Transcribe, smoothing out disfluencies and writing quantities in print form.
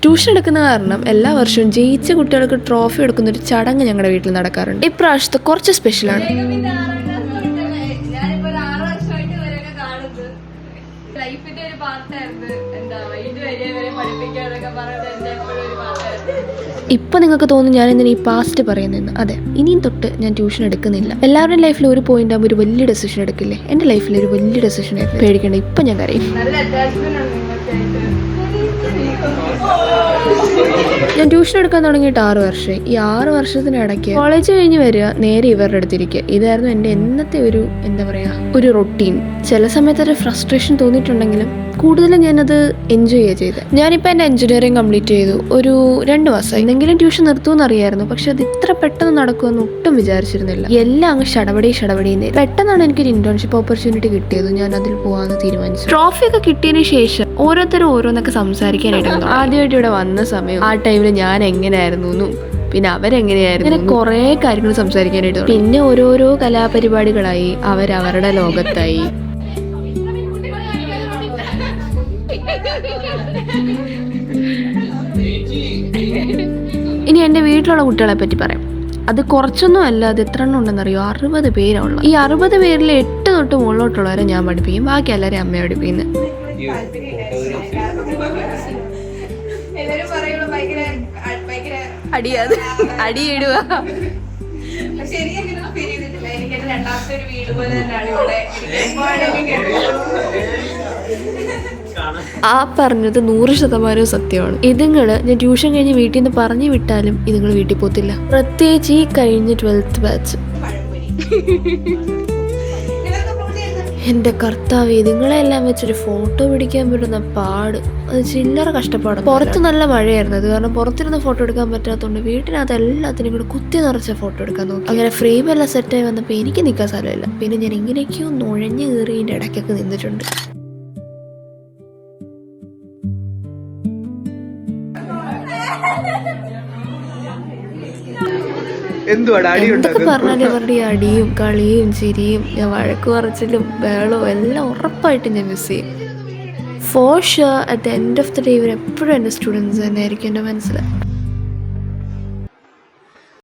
Tuition എടുക്കുന്ന കാരണം എല്ലാ വർഷവും ജയിച്ച കുട്ടികൾക്ക് ട്രോഫി എടുക്കുന്ന ഒരു ചടങ്ങ് ഞങ്ങളുടെ വീട്ടിൽ നടക്കാറുണ്ട്. ഇപ്രാവശ്യത്തെ കുറച്ച് സ്പെഷ്യലാണ്. ഇപ്പം നിങ്ങൾക്ക് തോന്നും ഞാൻ എന്തിനാ ഈ പാസ്റ്റ് പറയുന്നതെന്ന്. അതെ, ഇനിയും തൊട്ട് ഞാൻ ട്യൂഷൻ എടുക്കുന്നില്ല. എല്ലാവരുടെയും ലൈഫിൽ ഒരു പോയിന്റ് ആകുമ്പോൾ ഒരു വലിയ ഡെസിഷൻ എടുക്കില്ലേ? എൻ്റെ ലൈഫിൽ ഒരു വലിയ ഡെസിഷൻ ആയിരുന്നു. പേടിക്കണ്ട, ഇപ്പം ഞാൻ കരയും. ഞാൻ ട്യൂഷൻ എടുക്കാൻ തുടങ്ങിയിട്ട് 6 വർഷമായി. ഈ 6 വർഷത്തിനിടയ്ക്ക് കോളേജ് കഴിഞ്ഞ് വരിക, നേരെ ഇവരുടെ അടുത്തിരിക്കുക. ഇതായിരുന്നു എൻ്റെ എന്നത്തെ ഒരു റൊട്ടീൻ. ചില സമയത്ത് ഒരു ഫ്രസ്ട്രേഷൻ തോന്നിയിട്ടുണ്ടെങ്കിലും കൂടുതലും ഞാനത് എൻജോയ് ചെയ്തത്. ഞാനിപ്പോൾ എൻ്റെ എഞ്ചിനീയറിംഗ് കംപ്ലീറ്റ് ചെയ്തു. ഒരു 2 മാസമായി. എന്തെങ്കിലും ട്യൂഷൻ നിർത്തുമെന്ന് അറിയായിരുന്നു, പക്ഷെ അത് ഇത്ര പെട്ടെന്ന് നടക്കുമെന്ന് ഒട്ടും വിചാരിച്ചിരുന്നില്ല. എല്ലാം അങ്ങ് ഷടപടിയെന്ന്. പെട്ടെന്നാണ് എനിക്കൊരു ഇന്റേൺഷിപ്പ് ഓപ്പർച്യൂണിറ്റി കിട്ടിയത്. ഞാൻ അതിൽ പോകാമെന്ന് തീരുമാനിച്ചു. ട്രോഫി ഒക്കെ കിട്ടിയതിന് ശേഷം ഓരോരുത്തരും ഓരോന്നൊക്കെ സംസാരിക്കാനായിട്ട് വന്നു. ആദ്യമായിട്ട് ഇവിടെ വന്ന സമയം ആ ടൈമിൽ ഞാൻ എങ്ങനെയായിരുന്നു, പിന്നെ അവരെങ്ങനെയായിരുന്നു, ഇങ്ങനെ കുറേ കാര്യങ്ങൾ സംസാരിക്കാനായിട്ട്. പിന്നെ ഓരോരോ കലാപരിപാടികളായി, അവരവരുടെ ലോകത്തായി. ഇനി എൻ്റെ വീട്ടിലുള്ള കുട്ടികളെ പറ്റി പറയാം. അത് കുറച്ചൊന്നും അല്ല, അത് എത്ര എണ്ണം ഉണ്ടെന്നറിയോ? 60 പേരാണുള്ളത്. ഈ 60 പേരിൽ 8 തൊട്ട് മുകളിലോട്ടുള്ളവരെ ഞാൻ പഠിപ്പിക്കും, ബാക്കി എല്ലാവരെയും അമ്മയെ പഠിപ്പിക്കുന്നത്. അടിയിടുക. ആ പറഞ്ഞത് 100% സത്യമാണ്. ഇതുങ്ങള് ഞാൻ ട്യൂഷൻ കഴിഞ്ഞ് വീട്ടിൽ നിന്ന് പറഞ്ഞു വിട്ടാലും ഇതുങ്ങൾ വീട്ടിൽ പോത്തില്ല. പ്രത്യേകിച്ച് ഈ കഴിഞ്ഞ 12th ബാച്ച്. എൻ്റെ കർത്താവ്, ഇതുങ്ങളെല്ലാം വെച്ചൊരു ഫോട്ടോ പിടിക്കാൻ പറ്റുന്ന പാട് അത് ചില്ലറ കഷ്ടപ്പാടാണ്. പുറത്ത് നല്ല മഴയായിരുന്നു, അത് കാരണം പുറത്തിരുന്ന് ഫോട്ടോ എടുക്കാൻ പറ്റാത്തതുകൊണ്ട് വീട്ടിനകത്ത് എല്ലാത്തിനും കൂടെ കുത്തി നിറച്ച ഫോട്ടോ എടുക്കാൻ നോക്കി. അങ്ങനെ ഫ്രെയിമെല്ലാം സെറ്റായി വന്നപ്പോൾ എനിക്ക് നിൽക്കാൻ സ്ഥലമില്ല. പിന്നെ ഞാൻ ഇങ്ങനെയൊക്കെയോ നുഴഞ്ഞു കയറി ഇതിൻ്റെ ഇടയ്ക്കൊക്കെ നിന്നിട്ടുണ്ട്. എന്തൊക്കെ പറഞ്ഞാലും അവരുടെ അടിയും കളിയും ചിരിയും ഞാൻ വഴക്ക് പറച്ചിലും ബഹളവും എല്ലാം ഉറപ്പായിട്ടും ഞാൻ മിസ് ചെയ്യും. For sure at the end of the day ഇവരെപ്പോഴും എൻ്റെ സ്റ്റുഡൻസ് തന്നെ ആയിരിക്കും എൻ്റെ മനസ്സിൽ.